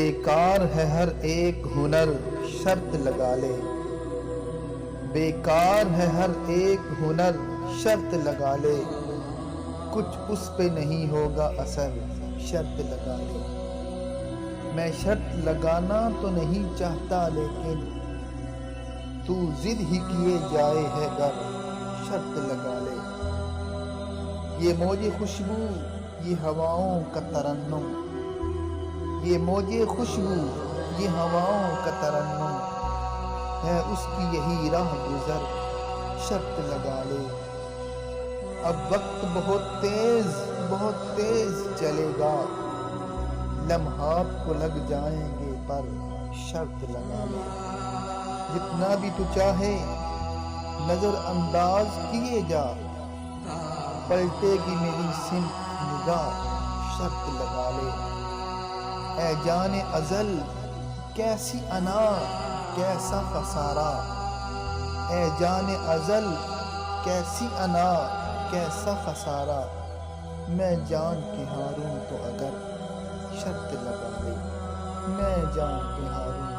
بیکار ہے ہر ایک ہنر شرط لگا لے، بیکار ہے ہر ایک ہنر شرط لگا لے، کچھ اس پہ نہیں ہوگا اثر شرط لگا لے۔ میں شرط لگانا تو نہیں چاہتا لیکن تو ضد ہی کیے جائے ہے گر شرط لگا لے۔ یہ موج خوشبو یہ ہواؤں کا ترنم، یہ موج خوشبو یہ ہواؤں کا ترنم ہے، اس کی یہی راہ گزر شرط لگا لے۔ اب وقت بہت تیز چلے گا، لمحات کو لگ جائیں گے پر شرط لگا لے۔ جتنا بھی تو چاہے نظر انداز کیے جا، پلٹے گی میری سمت نگاہ شرط لگا لے۔ اے جان ازل کیسی انا کیسا خسارہ، اے جان ازل کیسی انا کیسا خسارہ، میں جان کے ہاروں تو اگر شرط لگا لے، میں جان کے ہاروں